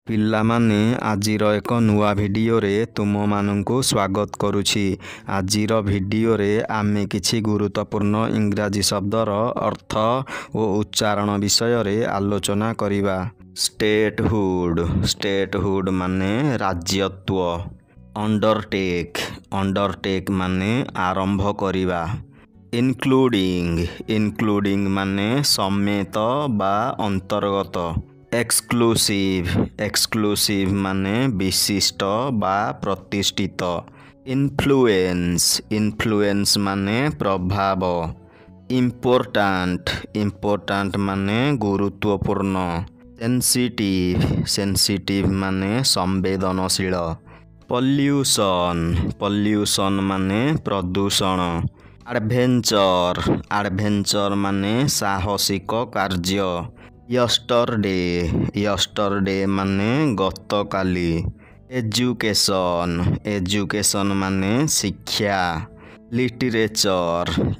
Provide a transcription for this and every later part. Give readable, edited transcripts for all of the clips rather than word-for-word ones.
ପିଲାମାନେ ଆଜିର ଏକ ନୂଆ ଭିଡ଼ିଓରେ ତୁମମାନଙ୍କୁ ସ୍ୱାଗତ କରୁଛି। ଆଜିର ଭିଡ଼ିଓରେ ଆମେ କିଛି ଗୁରୁତ୍ୱପୂର୍ଣ୍ଣ ଇଂରାଜୀ ଶବ୍ଦର ଅର୍ଥ ଓ ଉଚ୍ଚାରଣ ବିଷୟରେ ଆଲୋଚନା କରିବା। ଷ୍ଟେଟହୁଡ୍ ମାନେ ରାଜ୍ୟତ୍ୱ। ଅଣ୍ଡରଟେକ୍ ମାନେ ଆରମ୍ଭ କରିବା। ଇନକ୍ଲୁଡିଂ ମାନେ ସମେତ ବା ଅନ୍ତର୍ଗତ। ଏକ୍ସକ୍ଲୁସିଭ ମାନେ ବିଶିଷ୍ଟ ବା ପ୍ରତିଷ୍ଠିତ। ଇନଫ୍ଲୁଏନ୍ସ ମାନେ ପ୍ରଭାବ। ଇମ୍ପୋର୍ଟାଣ୍ଟ ମାନେ ଗୁରୁତ୍ୱପୂର୍ଣ୍ଣ। ସେନ୍ସିଟିଭ ମାନେ ସମ୍ବେଦନଶୀଳ। ପଲ୍ୟୁସନ ମାନେ ପ୍ରଦୂଷଣ। ଆଡଭେଞ୍ଚର ମାନେ ସାହସିକ କାର୍ଯ୍ୟ। ୟଷ୍ଟରଡେ ମାନେ ଗତକାଲି। ଏଜୁକେସନ ମାନେ ଶିକ୍ଷା।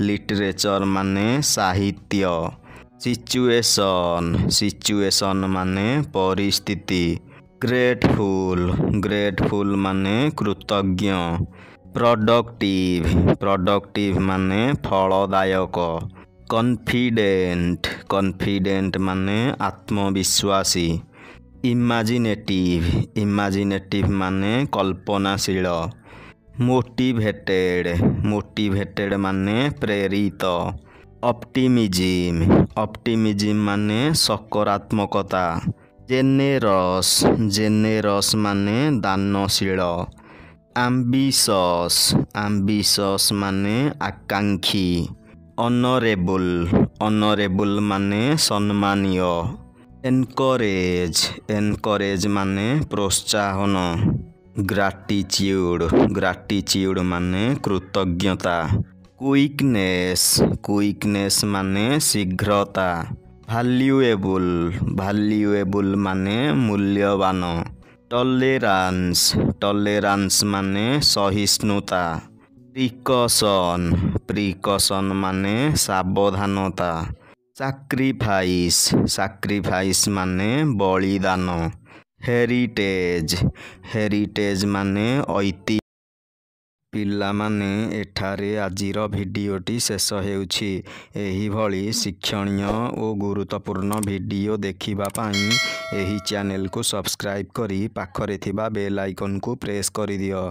ଲିଟରେଚର ମାନେ ସାହିତ୍ୟ। ସିଚୁଏସନ ମାନେ ପରିସ୍ଥିତି। ଗ୍ରେଟଫୁଲ ମାନେ କୃତଜ୍ଞ। ପ୍ରଡକ୍ଟିଭ ମାନେ ଫଳଦାୟକ। କନଫିଡେଣ୍ଟ ମାନେ ଆତ୍ମବିଶ୍ୱାସୀ। ଇମାଜିନେଟିଭ ମାନେ କଳ୍ପନାଶୀଳ। ମୋଟିଭେଟେଡ ମାନେ ପ୍ରେରିତ। ଅପ୍ଟିମିଜିମ ମାନେ ସକାରାତ୍ମକତା। ଜେନେରସ ମାନେ ଦାନଶୀଳ। ଆମ୍ବିସସ୍ ମାନେ ଆକାଂକ୍ଷୀ। ଅନରେବୁଲ ମାନେ ସମ୍ମାନୀୟ। ଏନକରେଜ ମାନେ ପ୍ରୋତ୍ସାହନ। ଗ୍ରାଟିଚ୍ୟୁଡ ମାନେ କୃତଜ୍ଞତା। କୁଇକନେସ୍ ମାନେ ଶୀଘ୍ରତା। ଭାଲ୍ୟୁଏବୁଲ ମାନେ ମୂଲ୍ୟବାନ। ଟଲେରାନ୍ସ ମାନେ ସହିଷ୍ଣୁତା। ପ୍ରିକସନ ମାନେ ସାବଧାନତା। ସାକ୍ରିଫାଇସ୍ ମାନେ ବଳିଦାନ। ହେରିଟେଜ ମାନେ ଐତିହ୍ୟ। ପିଲାମାନେ, ଏଠାରେ ଆଜିର ଭିଡ଼ିଓଟି ଶେଷ ହେଉଛି। ଏହିଭଳି ଶିକ୍ଷଣୀୟ ଓ ଗୁରୁତ୍ୱପୂର୍ଣ୍ଣ ଭିଡ଼ିଓ ଦେଖିବା ପାଇଁ ଏହି ଚ୍ୟାନେଲକୁ ସବସ୍କ୍ରାଇବ୍ କରି ପାଖରେ ଥିବା ବେଲ୍ ଆଇକନକୁ ପ୍ରେସ୍ କରିଦିଅ।